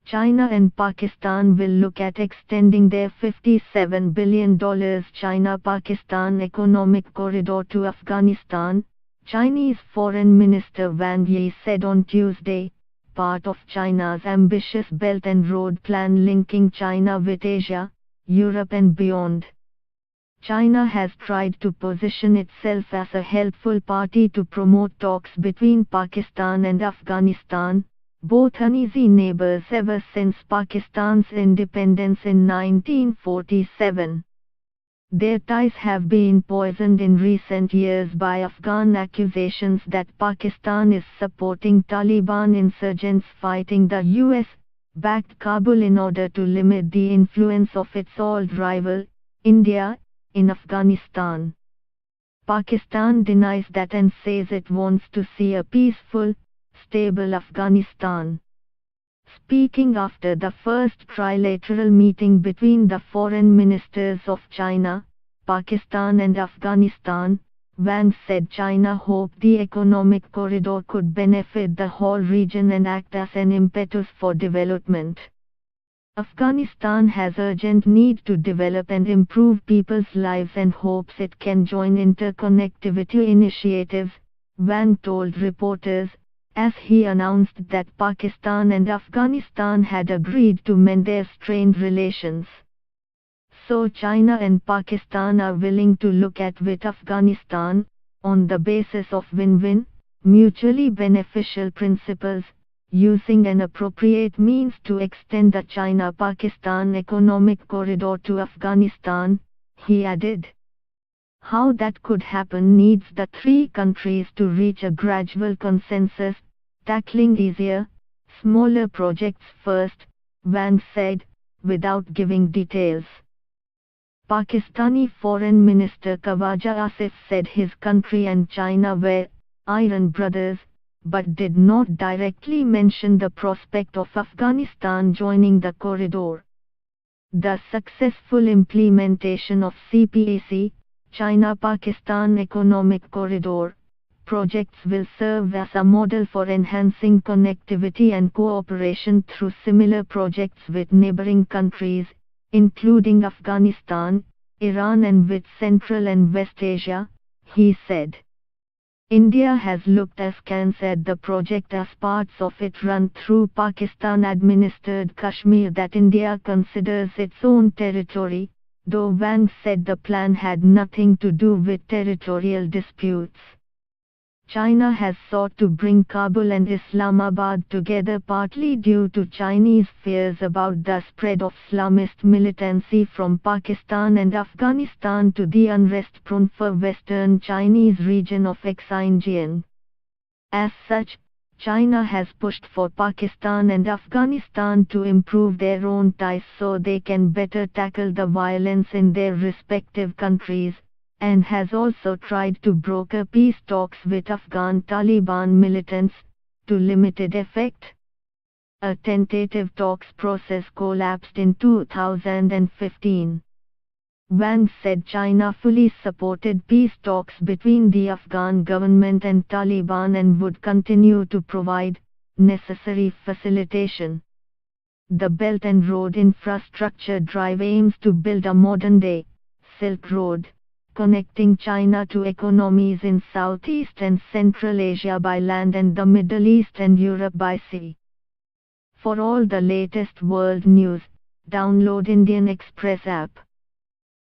China and Pakistan will look at extending their $57 billion China-Pakistan economic corridor to Afghanistan, Chinese Foreign Minister Wang Yi said on Tuesday, part of China's ambitious Belt and Road Plan linking China with Asia, Europe and beyond. China has tried to position itself as a helpful party to promote talks between Pakistan and Afghanistan, both uneasy neighbors ever since Pakistan's independence in 1947. Their ties have been poisoned in recent years by Afghan accusations that Pakistan is supporting Taliban insurgents fighting the US-backed Kabul in order to limit the influence of its old rival, India, in Afghanistan. Pakistan denies that and says it wants to see a peaceful, stable Afghanistan. Speaking after the first trilateral meeting between the foreign ministers of China, Pakistan and Afghanistan, Wang said China hoped the economic corridor could benefit the whole region and act as an impetus for development. Afghanistan has urgent need to develop and improve people's lives and hopes it can join interconnectivity initiatives, Wang told reporters, as he announced that Pakistan and Afghanistan had agreed to mend their strained relations. So China and Pakistan are willing to look at with Afghanistan, on the basis of win-win, mutually beneficial principles, using an appropriate means to extend the China-Pakistan economic corridor to Afghanistan, he added. How that could happen needs the three countries to reach a gradual consensus, tackling easier, smaller projects first, Wang said, without giving details. Pakistani Foreign Minister Khawaja Asif said his country and China were iron brothers, but did not directly mention the prospect of Afghanistan joining the corridor. The successful implementation of CPEC, China-Pakistan Economic Corridor, projects will serve as a model for enhancing connectivity and cooperation through similar projects with neighboring countries, including Afghanistan, Iran and with Central and West Asia, he said. India has looked askance at the project as parts of it run through Pakistan-administered Kashmir that India considers its own territory, though Wang said the plan had nothing to do with territorial disputes. China has sought to bring Kabul and Islamabad together partly due to Chinese fears about the spread of Islamist militancy from Pakistan and Afghanistan to the unrest-prone western Chinese region of Xinjiang. As such, China has pushed for Pakistan and Afghanistan to improve their own ties so they can better tackle the violence in their respective countries, and has also tried to broker peace talks with Afghan Taliban militants, to limited effect. A tentative talks process collapsed in 2015. Wang said China fully supported peace talks between the Afghan government and Taliban and would continue to provide necessary facilitation. The Belt and Road Infrastructure Drive aims to build a modern-day Silk Road, connecting China to economies in Southeast and Central Asia by land and the Middle East and Europe by sea. For all the latest world news, download Indian Express app.